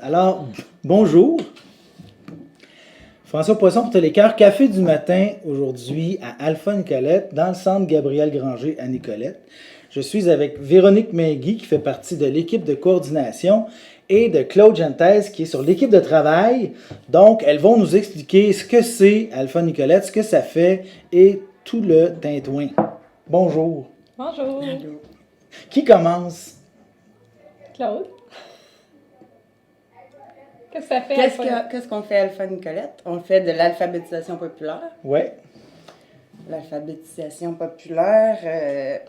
Alors, bonjour. François Poisson pour Télécœur, café du matin aujourd'hui à Alpha Nicolette, dans le centre Gabriel Granger à Nicolette. Je suis avec Véronique Mainguy qui fait partie de l'équipe de coordination et de Claude Gentez qui est sur l'équipe de travail. Donc, elles vont nous expliquer ce que c'est Alpha Nicolette, ce que ça fait et tout le tintouin. Bonjour. Bonjour. Allô. Qui commence? Claude. Qu'est-ce que ça fait? Qu'est-ce qu'on fait, Alpha Nicolette? On fait de l'alphabétisation populaire. Ouais. L'alphabétisation populaire,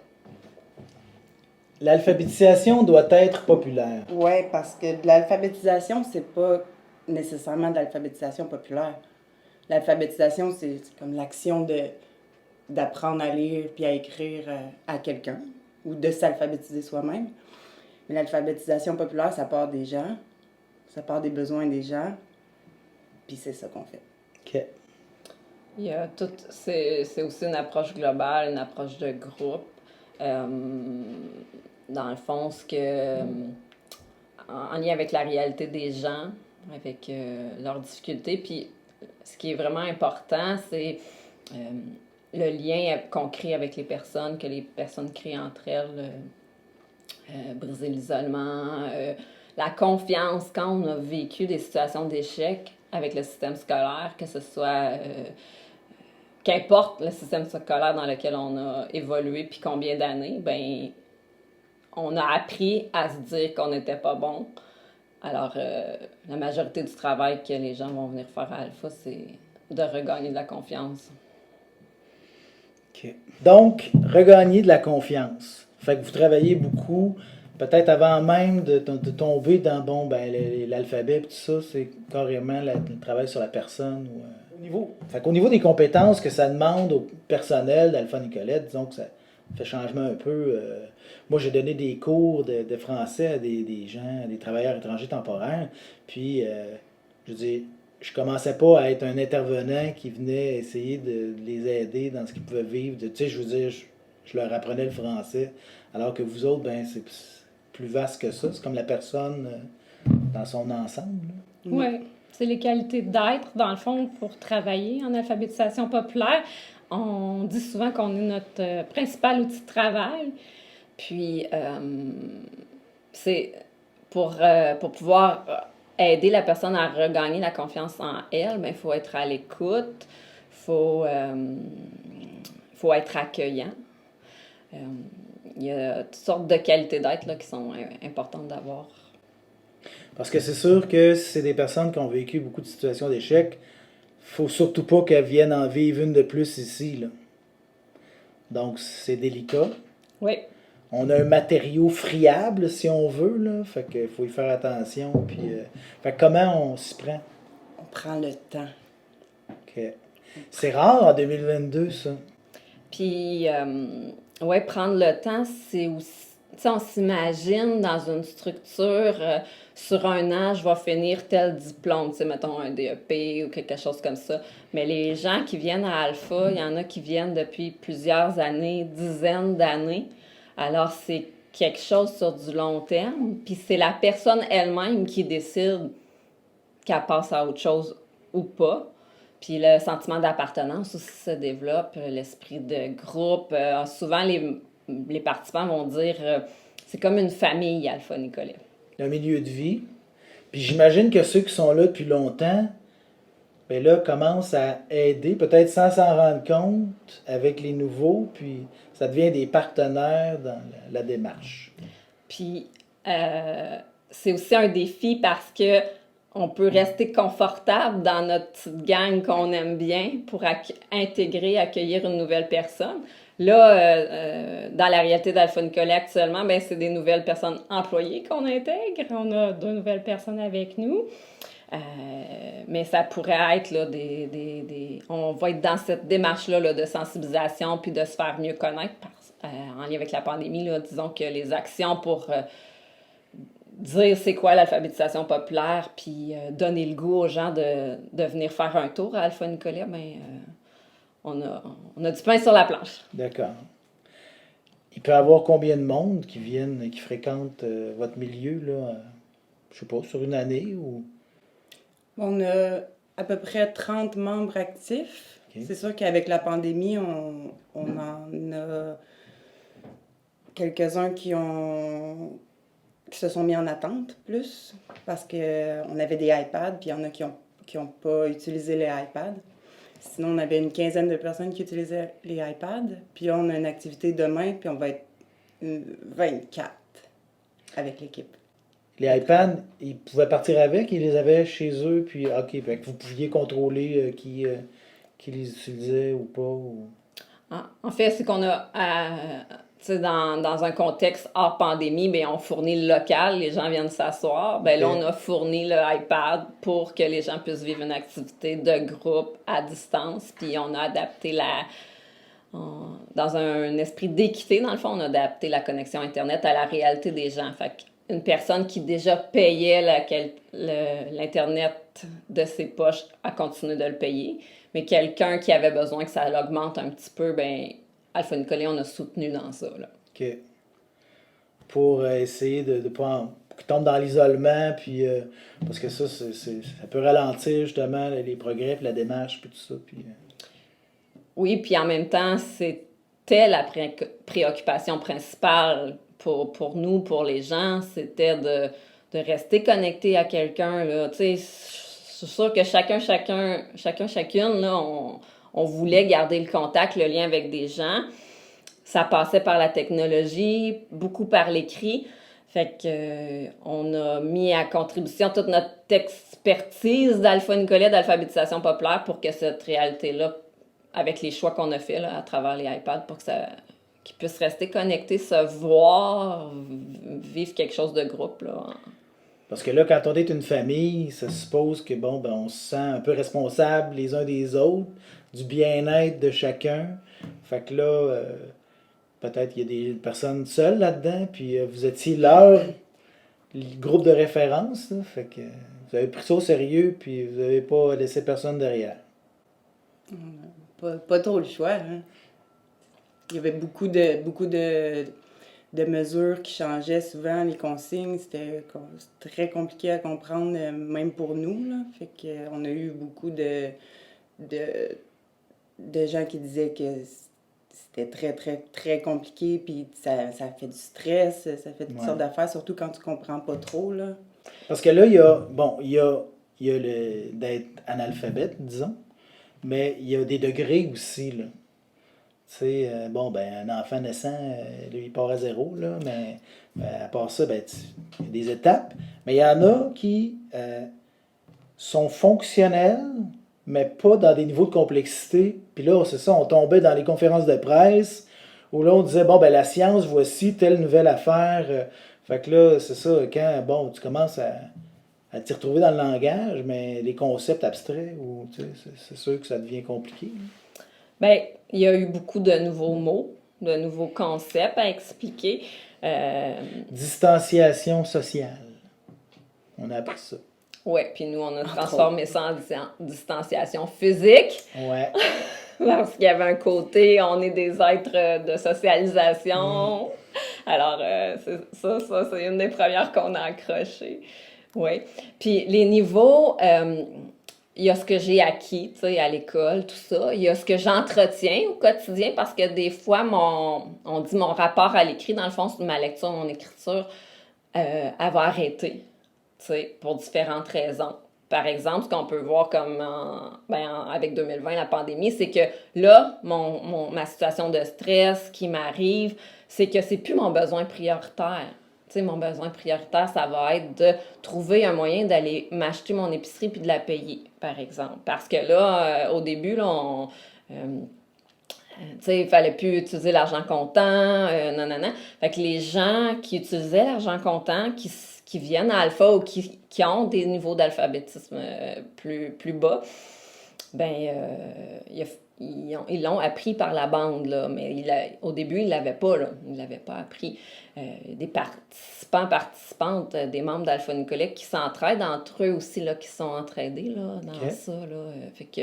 L'alphabétisation doit être populaire. ouais, parce que de l'alphabétisation, c'est pas nécessairement de l'alphabétisation populaire. L'alphabétisation, c'est comme l'action d'apprendre à lire puis à écrire à quelqu'un, ou de s'alphabétiser soi-même. Mais l'alphabétisation populaire, ça part des gens, ça part des besoins des gens, puis c'est ça qu'on fait. OK. Il y a tout, c'est aussi une approche globale, une approche de groupe. Dans le fond, en lien avec la réalité des gens, avec leurs difficultés. Puis, ce qui est vraiment important, c'est le lien qu'on crée avec les personnes, que les personnes créent entre elles, briser l'isolement, la confiance quand on a vécu des situations d'échec avec le système scolaire, que ce soit qu'importe le système scolaire dans lequel on a évolué puis combien d'années, ben on a appris à se dire qu'on n'était pas bon. Alors, la majorité du travail que les gens vont venir faire à Alpha, c'est de regagner de la confiance. OK. Donc, regagner de la confiance. Fait que vous travaillez beaucoup, peut-être avant même de tomber dans l'alphabet et tout ça, c'est carrément le travail sur la personne. Fait qu'au niveau des compétences que ça demande au personnel d'Alpha Nicolette, disons que ça fait changement un peu. Moi, j'ai donné des cours de français à des gens, à des travailleurs étrangers temporaires. Puis, je veux dire, je commençais pas à être un intervenant qui venait essayer de les aider dans ce qu'ils pouvaient vivre. Tu sais, je veux dire, je leur apprenais le français. Alors que vous autres, ben, c'est plus vaste que ça. C'est comme la personne dans son ensemble. Oui, c'est les qualités d'être, dans le fond, pour travailler en alphabétisation populaire. On dit souvent qu'on est notre principal outil de travail. Puis, c'est pour pouvoir aider la personne à regagner la confiance en elle, il faut être à l'écoute, faut être accueillant. Il y a toutes sortes de qualités d'être là, qui sont importantes d'avoir. Parce que c'est sûr que si c'est des personnes qui ont vécu beaucoup de situations d'échec, faut surtout pas qu'elles viennent en vivre une de plus ici, là. Donc, c'est délicat. Oui. On a un matériau friable, si on veut, là. Fait qu'il faut y faire attention. Puis, fait que comment on s'y prend? On prend le temps. OK. C'est rare en 2022, ça. Puis, ouais, prendre le temps, c'est aussi... Tu sais, on s'imagine dans une structure, sur un an, je vais finir tel diplôme, tu sais, mettons un DEP ou quelque chose comme ça. Mais les gens qui viennent à Alpha, il y en a qui viennent depuis plusieurs années, dizaines d'années. Alors, c'est quelque chose sur du long terme. Puis c'est la personne elle-même qui décide qu'elle passe à autre chose ou pas. Puis le sentiment d'appartenance aussi se développe, l'esprit de groupe. Souvent, les participants vont dire c'est comme une famille, Alpha Nicolet. Le milieu de vie. Puis j'imagine que ceux qui sont là depuis longtemps, ben là, commencent à aider, peut-être sans s'en rendre compte, avec les nouveaux, puis ça devient des partenaires dans la démarche. Puis c'est aussi un défi parce que on peut rester confortable dans notre petite gang qu'on aime bien pour intégrer, accueillir une nouvelle personne. Là, dans la réalité d'Alpha Nicolet actuellement, ben, c'est des nouvelles personnes employées qu'on intègre. On a 2 nouvelles personnes avec nous. Mais ça pourrait être là, on va être dans cette démarche-là là, de sensibilisation puis de se faire mieux connaître en lien avec la pandémie. Là, disons que les actions pour dire c'est quoi l'alphabétisation populaire puis donner le goût aux gens de venir faire un tour à Alpha Nicolet, ben, on a du pain sur la planche. D'accord. Il peut y avoir combien de monde qui fréquente votre milieu, là? je sais pas, sur une année ou... On a à peu près 30 membres actifs. OK. C'est sûr qu'avec la pandémie, on en a quelques-uns qui se sont mis en attente plus parce qu'on avait des iPads, puis il y en a qui ont pas utilisé les iPads. Sinon, on avait une quinzaine de personnes qui utilisaient les iPads. Puis là, on a une activité demain, puis on va être 24 avec l'équipe. Les iPads, ils pouvaient partir avec, ils les avaient chez eux, puis OK, fait que vous pouviez contrôler qui les utilisait ou pas. Ou... En fait, c'est qu'on a, tu sais, dans un contexte hors pandémie, ben, on fournit le local, les gens viennent s'asseoir. Ben, là, Ok. on a fourni le iPad pour que les gens puissent vivre une activité de groupe à distance. Puis on a adapté dans un esprit d'équité, dans le fond, on a adapté la connexion Internet à la réalité des gens. Fait qu'une personne qui déjà payait l'Internet de ses poches a continué de le payer. Mais quelqu'un qui avait besoin que ça l'augmente un petit peu, ben Alpha Nicolet, on a soutenu dans ça. Là. OK. Pour essayer de pas qu'ils tombent dans l'isolement, puis parce que ça, ça peut ralentir justement les progrès, puis la démarche, puis tout ça. Puis, Oui, puis en même temps, c'était la préoccupation principale pour nous, pour les gens, c'était de rester connecté à quelqu'un. Là. Tu sais, je suis sûre que chacune, là, on voulait garder le contact, le lien avec des gens. Ça passait par la technologie, beaucoup par l'écrit. Fait que on a mis à contribution toute notre expertise d'Alpha Nicolet, d'alphabétisation populaire pour que cette réalité-là, avec les choix qu'on a fait là, à travers les iPads, pour que ça qu'ils puissent rester connectés, se voir, vivre quelque chose de groupe. Là. parce que là, quand on est une famille, ça suppose que bon, ben, on se sent un peu responsable les uns des autres, du bien-être de chacun. Fait que là, peut-être qu'il y a des personnes seules là-dedans, puis vous étiez leur groupe de référence, là. Fait que vous avez pris ça au sérieux, puis vous n'avez pas laissé personne derrière. Pas trop le choix. Hein. Il y avait beaucoup de mesures qui changeaient souvent, les consignes. C'était très compliqué à comprendre, même pour nous. Là. Fait qu'on a eu beaucoup de gens qui disaient que c'était très, très, très compliqué, puis ça fait du stress, ça fait toutes Ouais. sortes d'affaires, surtout quand tu comprends pas trop. Là. Parce que là, il y a d'être analphabète, disons, mais il y a des degrés aussi, là. Tu sais, bon, ben, un enfant naissant, lui, il part à zéro, là, mais à part ça, ben, il y a des étapes. Mais il y en a qui sont fonctionnels, mais pas dans des niveaux de complexité. Puis là, c'est ça, on tombait dans les conférences de presse, où là, on disait, bon, ben, la science, voici telle nouvelle affaire. Fait que là, c'est ça, quand, bon, tu commences à t'y retrouver dans le langage, mais les concepts abstraits, ou, tu sais, c'est sûr que ça devient compliqué. Bien, il y a eu beaucoup de nouveaux mots, de nouveaux concepts à expliquer. Distanciation sociale. On a appris ça. Oui, puis nous, on a transformé ça en distanciation physique. Ouais. Parce qu'il y avait un côté, on est des êtres de socialisation. Alors, ça, c'est une des premières qu'on a accrochées. Oui. Puis les niveaux, il y a ce que j'ai acquis, tu sais, à l'école, tout ça. Il y a ce que j'entretiens au quotidien parce que des fois, on dit mon rapport à l'écrit, dans le fond, c'est ma lecture, mon écriture, elle va arrêter, tu sais, pour différentes raisons. Par exemple, ce qu'on peut voir comme avec 2020, la pandémie, c'est que là, ma situation de stress qui m'arrive, c'est que c'est plus mon besoin prioritaire. Tu sais, mon besoin prioritaire, ça va être de trouver un moyen d'aller m'acheter mon épicerie puis de la payer, par exemple. Parce que là, au début, là, tu sais, il fallait plus utiliser l'argent comptant, nanana. Fait que les gens qui utilisaient l'argent comptant, qui viennent à Alpha ou qui ont des niveaux d'alphabétisme plus bas, ben ils l'ont appris par la bande, là, mais au début, ils ne l'avaient pas, là. Ils ne l'avaient pas appris. Des participantes, des membres d'Alpha Nicolet qui s'entraident entre eux aussi, là, qui sont entraidés là, dans ça. Là, fait que...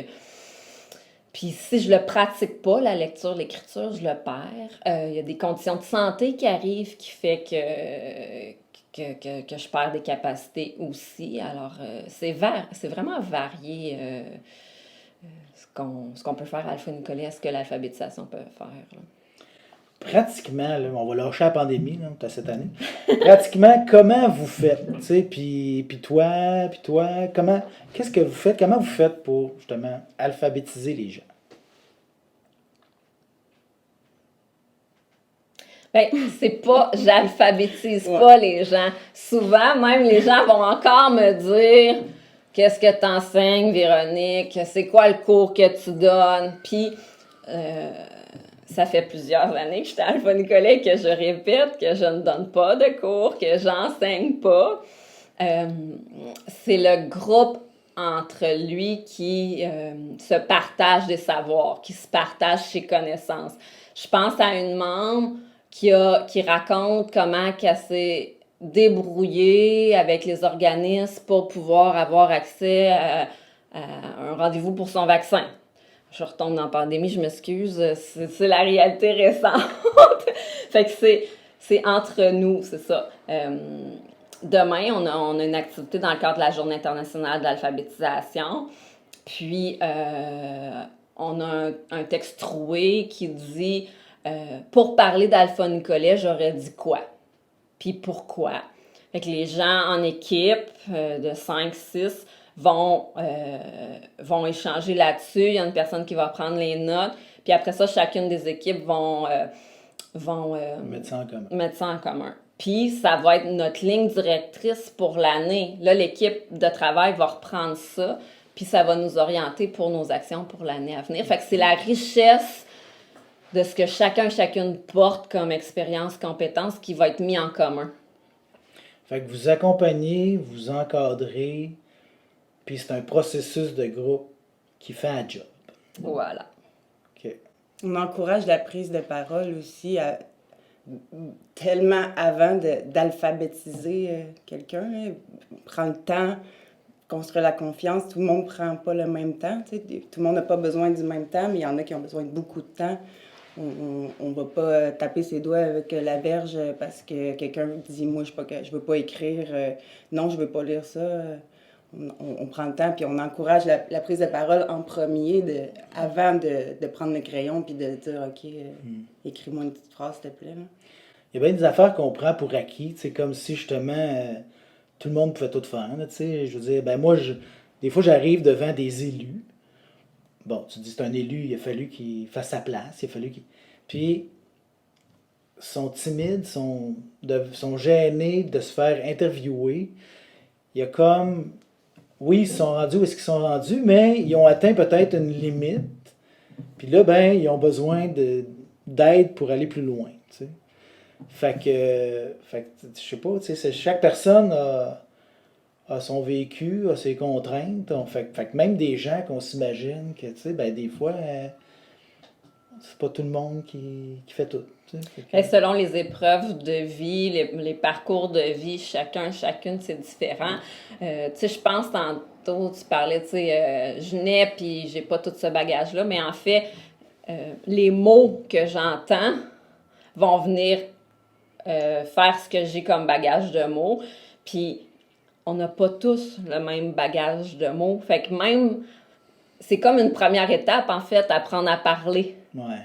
Puis si je le pratique pas, la lecture, l'écriture, je le perds. Il y a des conditions de santé qui arrivent qui fait que je perds des capacités aussi. Alors, c'est vraiment varié ce qu'on peut faire alphanoucolais, ce que l'alphabétisation peut faire. Là. Pratiquement, là, on va lâcher la pandémie, là, t'as cette année. Pratiquement, comment vous faites? Tu sais, puis toi, qu'est-ce que vous faites? Comment vous faites pour, justement, alphabétiser les gens? Ben, c'est pas, j'alphabétise Ouais. pas les gens. Souvent, même les gens vont encore me dire qu'est-ce que tu enseignes, Véronique, c'est quoi le cours que tu donnes. Puis, ça fait plusieurs années que j'étais alpha-nicolais que je répète que je ne donne pas de cours, que j'enseigne pas. C'est le groupe entre lui qui se partage des savoirs, qui se partage ses connaissances. Je pense à une membre qui raconte comment qu'elle s'est débrouillée avec les organismes pour pouvoir avoir accès à un rendez-vous pour son vaccin. Je retombe dans la pandémie, je m'excuse, c'est la réalité récente. Fait que c'est entre nous, c'est ça. Demain, on a une activité dans le cadre de la Journée internationale de l'alphabétisation. Puis, on a un texte troué qui dit pour parler d'alpha-nicolais, j'aurais dit quoi? Puis pourquoi? Fait que les gens en équipe de 5-6 vont échanger là-dessus. Il y a une personne qui va prendre les notes. Puis après ça, chacune des équipes vont Mettre ça en commun. mettre ça en commun. Puis ça va être notre ligne directrice pour l'année. Là, l'équipe de travail va reprendre ça. Puis ça va nous orienter pour nos actions pour l'année à venir. Fait que c'est la richesse de ce que chacune porte comme expérience, compétence qui va être mis en commun. Fait que vous accompagnez, vous encadrez, puis c'est un processus de groupe qui fait un job. Voilà. OK. On encourage la prise de parole aussi tellement avant d'alphabétiser quelqu'un. Hein. Prendre le temps, construire la confiance. Tout le monde ne prend pas le même temps. Tu sais. Tout le monde n'a pas besoin du même temps, mais il y en a qui ont besoin de beaucoup de temps. On ne va pas taper ses doigts avec la verge parce que quelqu'un dit « Moi, je ne veux pas écrire. Non, je ne veux pas lire ça. » On prend le temps, puis on encourage la prise de parole en premier, avant de prendre le crayon, puis de dire « OK, écris-moi une petite phrase, s'il te plaît. » Il y a bien des affaires qu'on prend pour acquis, tu sais, comme si justement tout le monde pouvait tout faire. Là, tu sais, je veux dire, ben moi, des fois, j'arrive devant des élus. Bon, tu dis, c'est un élu, il a fallu qu'il fasse sa place, il a fallu qu'il. Puis, sont timides, sont gênés de se faire interviewer. Il y a comme. Oui, ils sont rendus où est-ce qu'ils sont rendus, mais ils ont atteint peut-être une limite. Puis là, ben, ils ont besoin d'aide pour aller plus loin. Tu sais. Fait que je sais pas, tu sais, chaque personne a son vécu, a ses contraintes. Fait que même des gens qu'on s'imagine que, tu sais, ben, des fois, c'est pas tout le monde qui fait tout. Tu sais. Et selon les épreuves de vie, les parcours de vie, chacune, c'est différent. Tu sais, je pense tantôt, tu parlais, tu sais, je nais puis j'ai pas tout ce bagage-là, mais en fait, les mots que j'entends vont venir faire ce que j'ai comme bagage de mots. Puis, on n'a pas tous le même bagage de mots. Fait que même, c'est comme une première étape, en fait, apprendre à parler. Ouais.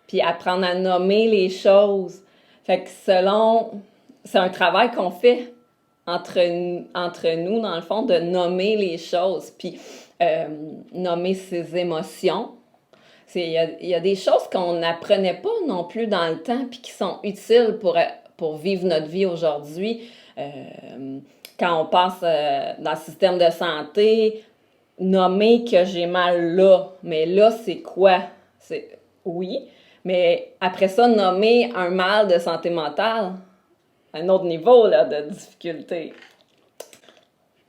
Puis apprendre à nommer les choses. Fait que c'est un travail qu'on fait entre nous, dans le fond, de nommer les choses. Puis nommer ses émotions. Il y a des choses qu'on n'apprenait pas non plus dans le temps, puis qui sont utiles pour vivre notre vie aujourd'hui. Quand on passe dans le système de santé, nommer que j'ai mal là. Mais là, c'est quoi? Oui, mais après ça, nommer un mal de santé mentale, un autre niveau là, de difficulté.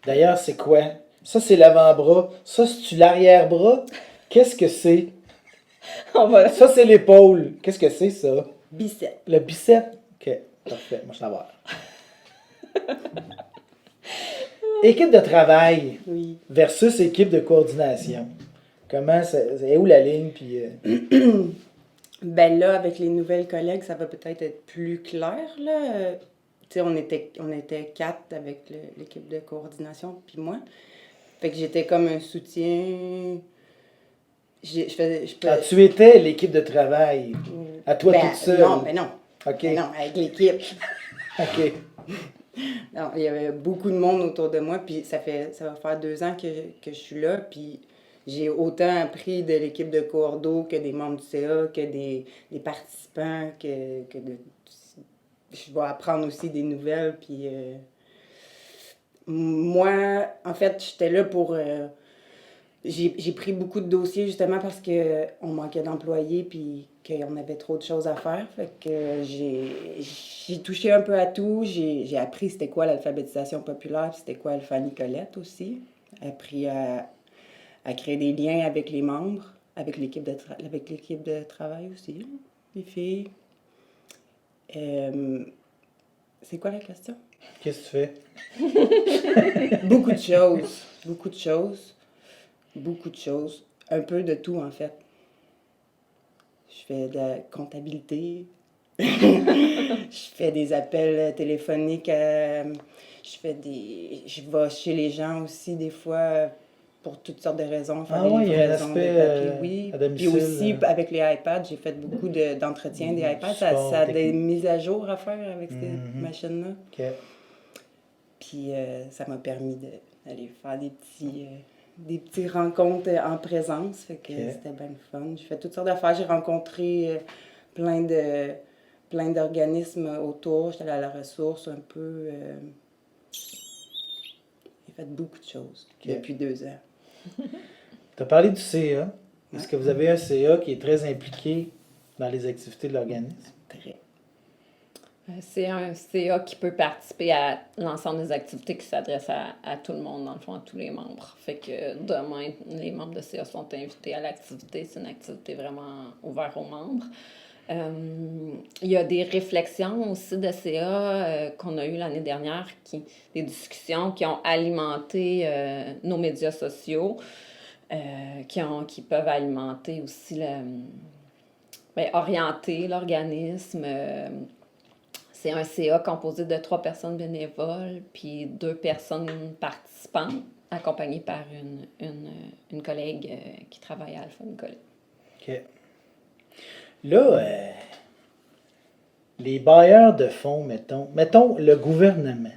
D'ailleurs, c'est quoi? Ça, c'est l'avant-bras. Ça, c'est-tu l'arrière-bras? Qu'est-ce que c'est? Ça, c'est l'épaule. Qu'est-ce que c'est, ça? Bicep. Le bicep? OK, parfait. Moi, je savoir. Équipe de travail Oui. versus équipe de coordination. Comment c'est où la ligne? Puis, Ben là, avec les nouvelles collègues, ça va peut-être être plus clair, là. sais, on était 4 avec l'équipe de coordination, puis moi. Fait que j'étais comme un soutien. Tu étais l'équipe de travail, à toi toute seule. Non, mais non. OK. Mais non, avec l'équipe. OK. Non, il y avait beaucoup de monde autour de moi, puis ça va faire 2 ans que je suis là, puis j'ai autant appris de l'équipe de Cordo que des membres du CA, que des participants, je vais apprendre aussi des nouvelles, puis moi, en fait, j'étais là pour... j'ai pris beaucoup de dossiers justement parce qu'on manquait d'employés puis qu'on avait trop de choses à faire. Fait que j'ai touché un peu à tout. J'ai appris c'était quoi l'alphabétisation populaire, puis c'était quoi Alpha Nicolette aussi. Appris à créer des liens avec les membres, avec l'équipe de travail aussi, les filles. C'est quoi la question? Qu'est-ce que tu fais? Beaucoup de choses. Beaucoup de choses. Beaucoup de choses. Un peu de tout, en fait. Je fais de la comptabilité. Je fais des appels téléphoniques. Je vais chez les gens aussi, des fois, pour toutes sortes de raisons. Faire des il y a un livraisons de aspect papier, oui. à Puis domicile. aussi, avec les iPads, j'ai fait beaucoup d'entretien des iPads. Ça a des technique. mises à jour à faire avec ces machines-là. OK. Puis ça m'a permis d'aller faire des petits rencontres en présence. Fait que c'était bien le fun. J'ai fait toutes sortes d'affaires. J'ai rencontré plein d'organismes autour. J'étais allée à la ressource un peu. J'ai fait beaucoup de choses depuis 2 ans. Tu as parlé du CA. Est-ce que vous avez un CA qui est très impliqué dans les activités de l'organisme? Très. C'est un CA qui peut participer à l'ensemble des activités qui s'adressent à tout le monde, dans le fond, à tous les membres. Fait que demain, les membres de CA sont invités à l'activité. C'est une activité vraiment ouverte aux membres. Il y a des réflexions aussi de CA qu'on a eues l'année dernière, des discussions qui ont alimenté nos médias sociaux, qui peuvent alimenter aussi, orienter l'organisme. C'est un CA composé de 3 personnes bénévoles, puis 2 personnes participantes, accompagnées par une collègue qui travaille à Alpha Nicolette. OK. Là, les bailleurs de fonds, mettons le gouvernement.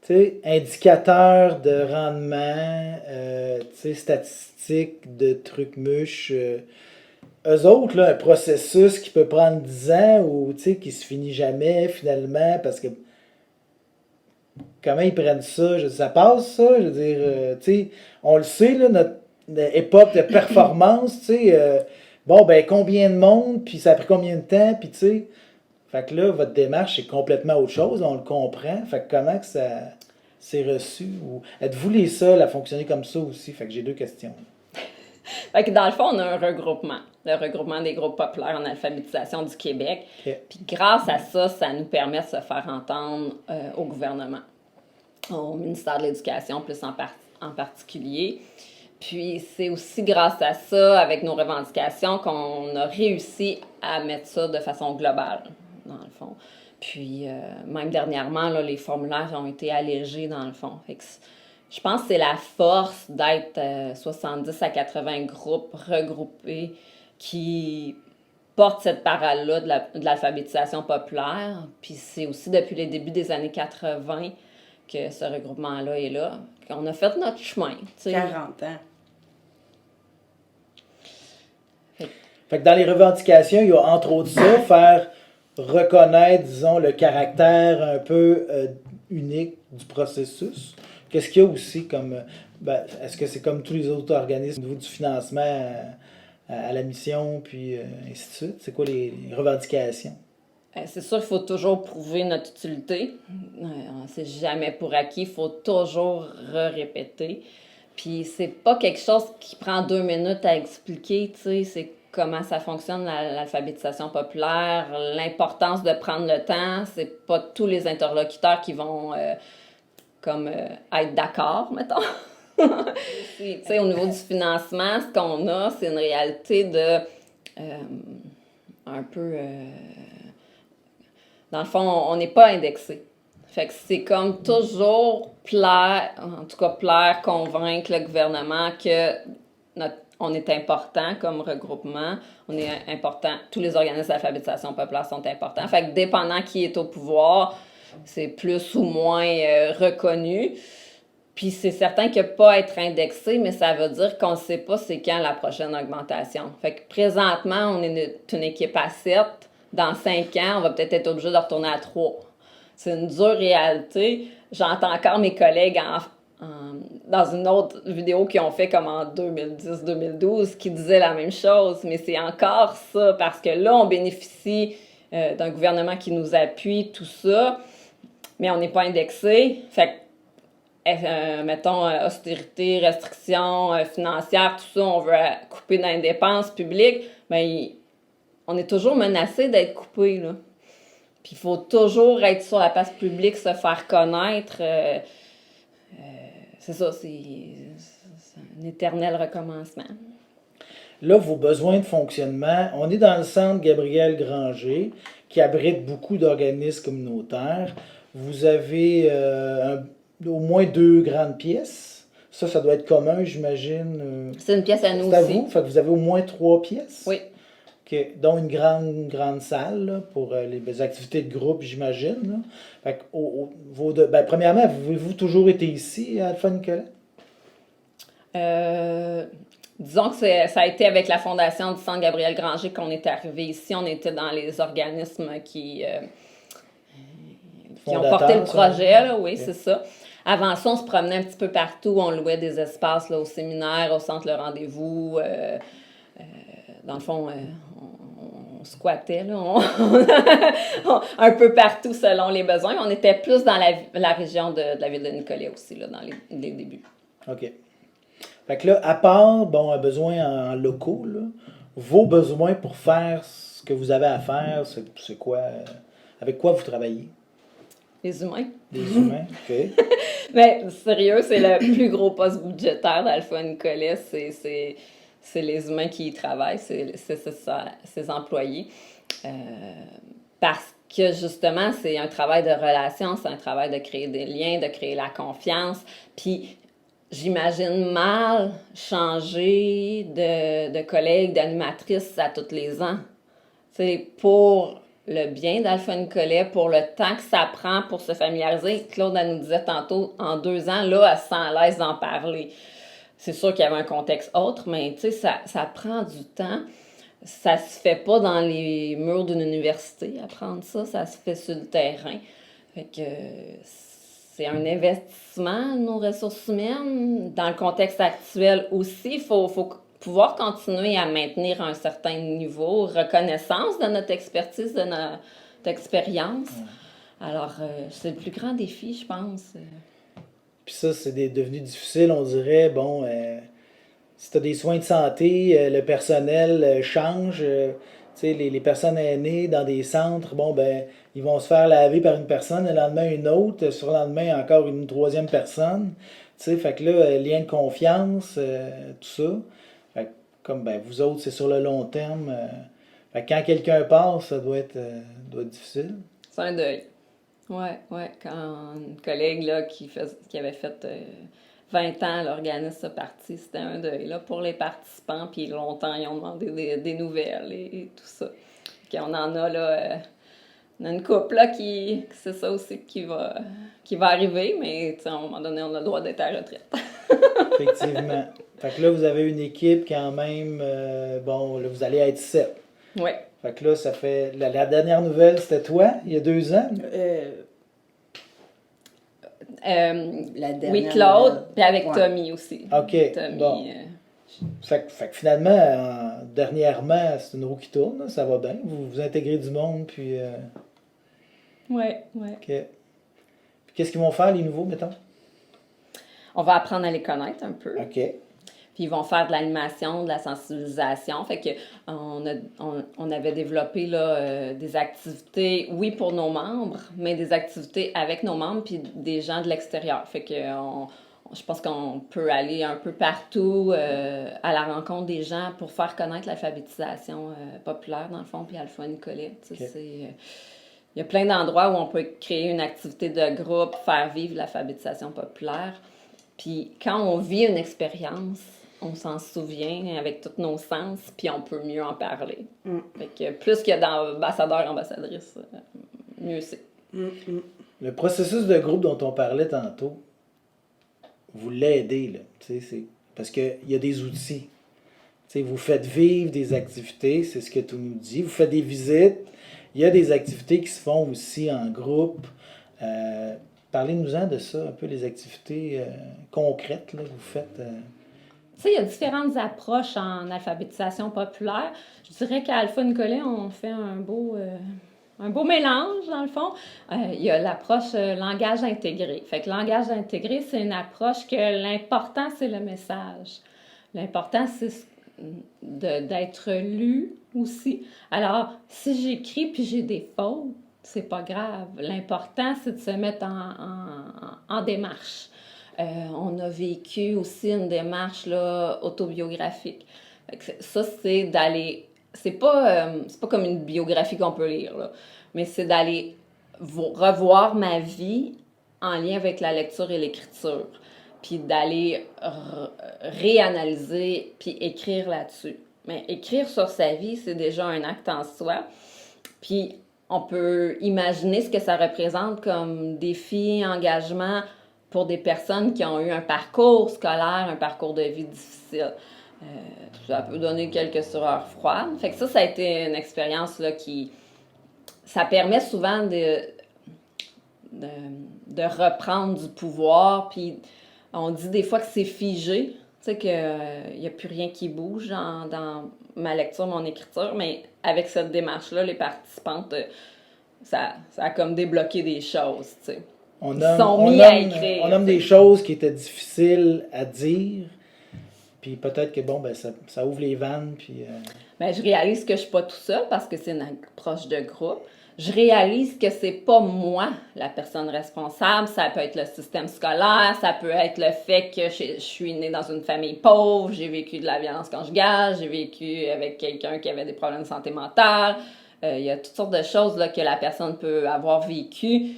Tu sais, indicateurs de rendement, statistiques de trucs mûches. Eux autres, là, un processus qui peut prendre 10 ans ou qui se finit jamais finalement parce que comment ils prennent ça? Ça passe ça? Je veux dire, on le sait, là, notre époque de performance, combien de monde, puis ça a pris combien de temps, puis fait que là, votre démarche, c'est complètement autre chose, on le comprend. Fait que comment que ça s'est reçu? Ou êtes-vous les seuls à fonctionner comme ça aussi? Fait que j'ai 2 questions. Fait que dans le fond, on a un regroupement, le regroupement des groupes populaires en alphabétisation du Québec. Okay. Puis grâce à ça, ça nous permet de se faire entendre au gouvernement, au ministère de l'Éducation plus en particulier. Puis c'est aussi grâce à ça, avec nos revendications, qu'on a réussi à mettre ça de façon globale, dans le fond. Puis même dernièrement, là, les formulaires ont été allégés, dans le fond. Fait que je pense que c'est la force d'être 70 à 80 groupes regroupés qui portent cette parole-là de l'alphabétisation populaire. Puis c'est aussi depuis les débuts des années 80 que ce regroupement-là est là, qu'on a fait notre chemin. 40 ans. Fait que dans les revendications, il y a entre autres ça, faire reconnaître, disons, le caractère un peu unique du processus. Qu'est-ce qu'il y a aussi comme... est-ce que c'est comme tous les autres organismes au niveau du financement à la mission, puis ainsi de suite? C'est quoi les revendications? C'est sûr qu'il faut toujours prouver notre utilité. C'est jamais pour acquis, il faut toujours répéter. Puis c'est pas quelque chose qui prend 2 minutes à expliquer, tu sais, c'est comment ça fonctionne l'alphabétisation populaire, l'importance de prendre le temps. C'est pas tous les interlocuteurs qui vont... être d'accord, mettons. Tu sais, au niveau du financement, ce qu'on a, c'est une réalité de un peu dans le fond, on n'est pas indexé. Fait que c'est comme toujours plaire, en tout cas plaire, convaincre le gouvernement que on est important comme regroupement, on est important, tous les organismes d'alphabétisation populaire sont importants. Fait que dépendant qui est au pouvoir, c'est plus ou moins reconnu. Puis c'est certain que pas être indexé, mais ça veut dire qu'on ne sait pas c'est quand la prochaine augmentation. Fait que présentement, on est une équipe à 7. Dans 5 ans, on va peut-être être obligé de retourner à 3. C'est une dure réalité. J'entends encore mes collègues dans une autre vidéo qu'ils ont fait comme en 2010-2012 qui disaient la même chose, mais c'est encore ça parce que là, on bénéficie d'un gouvernement qui nous appuie, tout ça, mais on n'est pas indexé. Fait que, mettons, austérité, restrictions financières, tout ça, on veut couper dans les dépenses publiques, mais on est toujours menacé d'être coupé, là. Puis il faut toujours être sur la place publique, se faire connaître. C'est ça, c'est un éternel recommencement. Là, vos besoins de fonctionnement, on est dans le centre Gabriel Granger, qui abrite beaucoup d'organismes communautaires. Vous avez au moins 2 grandes pièces. Ça doit être commun, j'imagine. C'est une pièce à nous C'est à aussi. vous? Fait que vous avez au moins 3 pièces? Oui. Okay. Dont une grande salle là, pour les activités de groupe, j'imagine. Là. Fait que, premièrement, avez-vous toujours été ici à Alpha-Nicolet? Disons que ça a été avec la fondation du Centre Gabriel Granger qu'on est arrivé ici. On était dans les organismes qui ont porté le projet. Là, oui, okay. C'est ça. Avant ça, on se promenait un petit peu partout. On louait des espaces là, au séminaire, au centre Le Rendez-vous. Dans le fond, on squattait là, un peu partout selon les besoins. On était plus dans la région de la ville de Nicolet aussi, là, dans les débuts. OK. Fait que là, à part, un besoin en locaux, là, vos besoins pour faire ce que vous avez à faire, c'est quoi? Avec quoi vous travaillez? Les humains. Les humains, OK. Mais sérieux, c'est le plus gros poste budgétaire d'Alpha-Nicolet, c'est les humains qui y travaillent, c'est ses employés. Parce que justement, c'est un travail de relation, c'est un travail de créer des liens, de créer la confiance. Puis j'imagine mal changer de collègue, d'animatrice à tous les ans. C'est pour le bien d'Alpha-Nicolet, pour le temps que ça prend pour se familiariser. Claude, elle nous disait tantôt, en 2 ans, là, elle se sent à l'aise d'en parler. C'est sûr qu'il y avait un contexte autre, mais tu sais, ça prend du temps. Ça se fait pas dans les murs d'une université, apprendre ça. Ça se fait sur le terrain. Fait que c'est un investissement, nos ressources humaines. Dans le contexte actuel aussi, il faut pouvoir continuer à maintenir un certain niveau, reconnaissance de notre expertise, de notre expérience. Alors, c'est le plus grand défi, je pense. Puis ça, c'est devenu difficile, on dirait. Si tu as des soins de santé, le personnel change. Les personnes aînées dans des centres, ils vont se faire laver par une personne, le lendemain une autre, sur le lendemain encore une 3e personne. Fait que là, lien de confiance, tout ça. Fait que, comme vous autres, c'est sur le long terme. Fait que quand quelqu'un part, ça doit être difficile. C'est un deuil. Ouais. Quand une collègue là, qui avait fait 20 ans, l'organisme parti, c'était un deuil là, pour les participants. Puis longtemps, ils ont demandé des nouvelles et tout ça. Puis on en a là, on a une couple là qui c'est ça aussi qui va arriver, mais à un moment donné, on a le droit d'être à la retraite. Effectivement. Fait que là, vous avez une équipe quand même, là, vous allez être 7. Oui. Fait que là, ça fait. La dernière nouvelle, c'était toi, il y a 2 ans? Oui, Claude, puis avec Tommy aussi. OK. Tommy, bon. Fait que finalement, dernièrement, c'est une roue qui tourne, là, ça va bien. Vous intégrez du monde, puis. Oui. OK. Puis qu'est-ce qu'ils vont faire, les nouveaux, mettons? On va apprendre à les connaître un peu. OK. Puis ils vont faire de l'animation, de la sensibilisation. Fait que on avait développé là, des activités, oui, pour nos membres, mais des activités avec nos membres puis des gens de l'extérieur. Fait que je pense qu'on peut aller un peu partout à la rencontre des gens pour faire connaître l'alphabétisation populaire, dans le fond, puis Alpha-Nicolet. Okay. Il il y a plein d'endroits où on peut créer une activité de groupe, faire vivre l'alphabétisation populaire. Puis quand on vit une expérience, on s'en souvient avec tous nos sens, puis on peut mieux en parler. Fait que plus qu'il y a d'ambassadeurs, ambassadrices, mieux c'est. Le processus de groupe dont on parlait tantôt, vous l'aidez, là. Parce qu'il y a des outils. Vous faites vivre des activités, c'est ce que tu nous dis. Vous faites des visites. Il y a des activités qui se font aussi en groupe. Parlez-nous-en de ça, un peu les activités concrètes là, que vous faites. Il y a différentes approches en alphabétisation populaire. Je dirais qu'à Alpha Nicolet, on fait un beau mélange, dans le fond. Il y a l'approche langage intégré. Fait que langage intégré, c'est une approche que l'important, c'est le message. L'important, c'est d'être lu aussi. Alors, si j'écris puis j'ai des fautes, c'est pas grave. L'important, c'est de se mettre en démarche. On a vécu aussi une démarche là, autobiographique. Ça, c'est d'aller... c'est pas comme une biographie qu'on peut lire, là, mais c'est d'aller revoir ma vie en lien avec la lecture et l'écriture, puis d'aller réanalyser, puis écrire là-dessus. Mais écrire sur sa vie, c'est déjà un acte en soi. Puis on peut imaginer ce que ça représente comme défi, engagement pour des personnes qui ont eu un parcours scolaire, un parcours de vie difficile. Ça peut donner quelques sueurs froides. Fait que ça a été une expérience là, qui... Ça permet souvent de reprendre du pouvoir. Puis on dit des fois que c'est figé, tu sais, qu'il n'y a plus rien qui bouge dans ma lecture, mon écriture. Mais avec cette démarche-là, les participantes, ça a comme débloqué des choses, tu sais. On nomme des choses qui étaient difficiles à dire. Puis peut-être que ça ouvre les vannes. Puis, je réalise que je suis pas tout seul parce que c'est une approche de groupe. Je réalise que c'est pas moi la personne responsable. Ça peut être le système scolaire, ça peut être le fait que je suis née dans une famille pauvre, j'ai vécu de la violence conjugale, j'ai vécu avec quelqu'un qui avait des problèmes de santé mentale. Il y a toutes sortes de choses là, que la personne peut avoir vécues,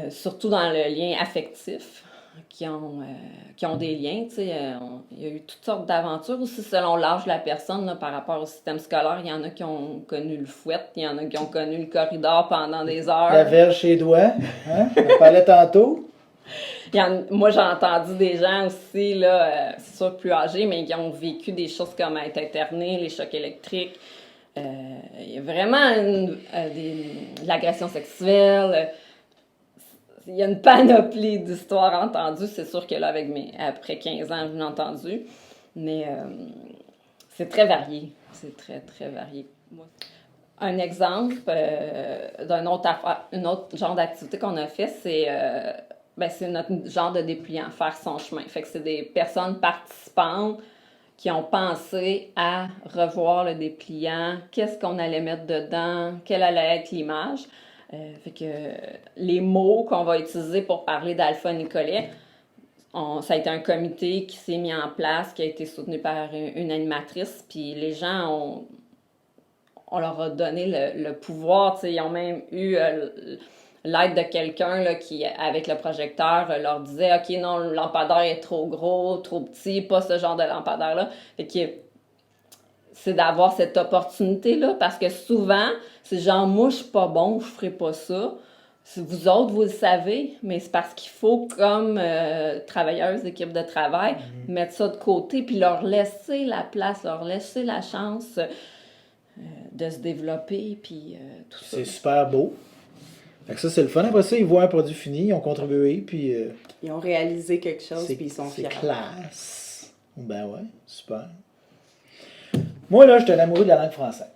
surtout dans le lien affectif. Qui ont des liens, tu sais, il y a eu toutes sortes d'aventures aussi selon l'âge de la personne là, par rapport au système scolaire. Il y en a qui ont connu le fouet, il y en a qui ont connu le corridor pendant des heures. La verge chez les doigts, hein? On parlait tantôt. Moi, j'ai entendu des gens aussi, là, c'est sûr plus âgés, mais qui ont vécu des choses comme être internés, les chocs électriques. Il y a vraiment de l'agression sexuelle. Il y a une panoplie d'histoires entendues. C'est sûr que là, après 15 ans, je l'ai entendu. Mais c'est très varié. C'est très, très varié. Un exemple d'un autre genre d'activité qu'on a fait, c'est notre genre de dépliant, faire son chemin. Fait que c'est des personnes participantes qui ont pensé à revoir le dépliant, qu'est-ce qu'on allait mettre dedans, quelle allait être l'image. Fait que les mots qu'on va utiliser pour parler d'Alpha Nicolet, ça a été un comité qui s'est mis en place, qui a été soutenu par une animatrice, puis les gens on leur a donné le pouvoir, ils ont même eu l'aide de quelqu'un là, qui, avec le projecteur, leur disait « Ok, non, le lampadaire est trop gros, trop petit, pas ce genre de lampadaire-là. » Fait que c'est d'avoir cette opportunité-là, parce que souvent, c'est genre, moi, je suis pas bon, je ferai pas ça. Vous autres, vous le savez, mais c'est parce qu'il faut, comme travailleuses d'équipe de travail, mettre ça de côté, puis leur laisser la place, leur laisser la chance de se développer, puis tout ça. C'est super beau. Fait que ça, c'est le fun. Après ça, ils voient un produit fini, ils ont contribué, puis... ils ont réalisé quelque chose, puis ils sont fiers. C'est classe. Ben ouais, super. Moi, là, je suis un amoureux de la langue française.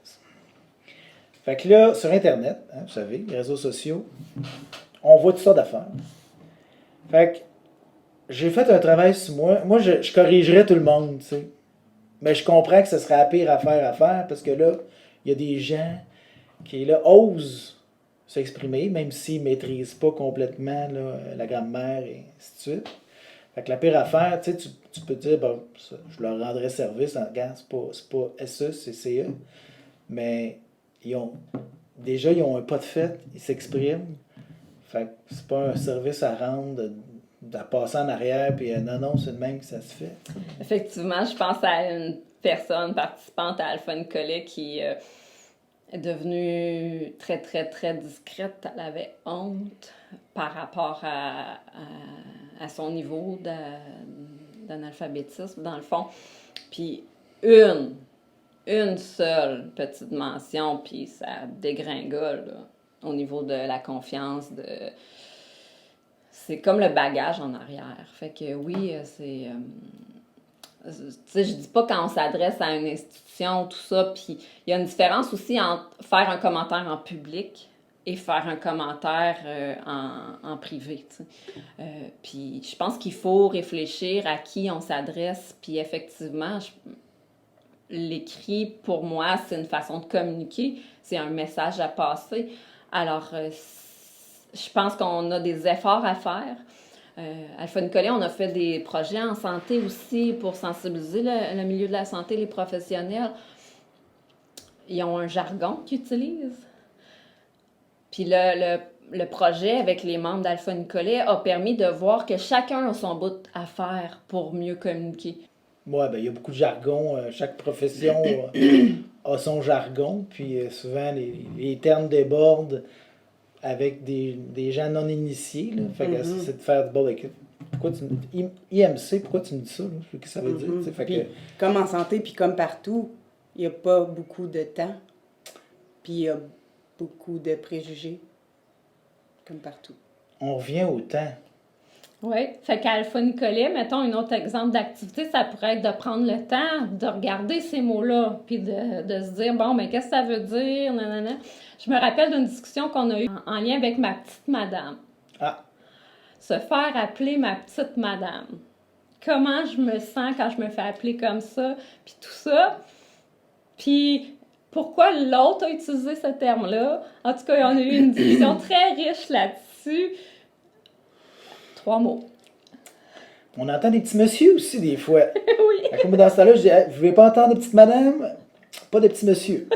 Fait que là, sur Internet, hein, vous savez, les réseaux sociaux, on voit toutes sortes d'affaires. Fait que j'ai fait un travail sur moi. Moi, je corrigerais tout le monde, tu sais. Mais je comprends que ce serait la pire affaire à faire, parce que là, il y a des gens qui, là, osent s'exprimer, même s'ils ne maîtrisent pas complètement là, la grammaire et ainsi de suite. Fait que la pire affaire, tu sais, tu peux dire, bon, ça, je leur rendrai service, regarde, c'est pas SE, c'est CE. Mais ils ont déjà, ils ont un pas de fait, ils s'expriment. Fait que c'est pas un service à rendre de passer en arrière, puis non, non, c'est de même que ça se fait. Effectivement, je pense à une personne participante à Alpha Nicolet qui est devenue très, très, très discrète. Elle avait honte par rapport à son niveau d'analphabétisme, dans le fond. Puis une seule petite mention, puis ça dégringole là, au niveau de la confiance. C'est comme le bagage en arrière. Fait que oui, c'est... tu sais, je dis pas quand on s'adresse à une institution, tout ça, puis il y a une différence aussi entre faire un commentaire en public et faire un commentaire en privé, tu sais. Puis je pense qu'il faut réfléchir à qui on s'adresse, puis effectivement, l'écrit, pour moi, c'est une façon de communiquer, c'est un message à passer. Alors, je pense qu'on a des efforts à faire. Alpha Nicolet, on a fait des projets en santé aussi pour sensibiliser le milieu de la santé, les professionnels. Ils ont un jargon qu'ils utilisent. Puis le projet avec les membres d'Alpha Nicolet a permis de voir que chacun a son bout à faire pour mieux communiquer. Ouais, ben, il y a beaucoup de jargon. Chaque profession a son jargon. Puis souvent, les termes débordent avec des gens non initiés. Là. Fait que c'est de faire bon, pourquoi IMC, pourquoi tu me dis ça? Là? Qu'est-ce que ça veut dire? Fait Puis, que, comme en santé, puis comme partout, il n'y a pas beaucoup de temps. Puis il y a beaucoup de préjugés. Comme partout. on revient au temps. Oui, fait qu'à Alpha Nicolet, mettons un autre exemple d'activité, ça pourrait être de prendre le temps de regarder ces mots-là, puis de se dire, bon, mais qu'est-ce que ça veut dire, nanana. Je me rappelle d'une discussion qu'on a eue en lien avec ma petite madame. Ah, Se faire appeler ma petite madame. Comment je me sens quand je me fais appeler comme ça, puis tout ça. Puis pourquoi l'autre a utilisé ce terme-là. En tout cas, on a eu une discussion très riche là-dessus. 3 mots. on entend des petits messieurs aussi, des fois. Oui. Fait que moi, dans ce temps-là, je dis, hey, vous voulez pas entendre de petite madame? Pas de petits monsieur.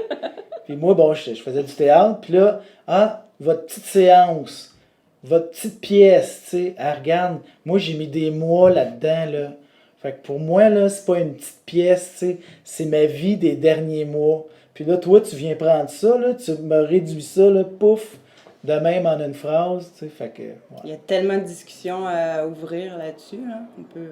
Puis moi, bon, je faisais du théâtre, puis là, votre petite séance, votre petite pièce, tu sais, regarde, moi, j'ai mis des mois là-dedans, là. Fait que pour moi, là, c'est pas une petite pièce, tu sais, c'est ma vie des derniers mois. Puis là, toi, tu viens prendre ça, là, tu me réduis ça, là, pouf, de même en une phrase, tu sais, fait que... Ouais. Il y a tellement de discussions à ouvrir là-dessus. Hein. On peut...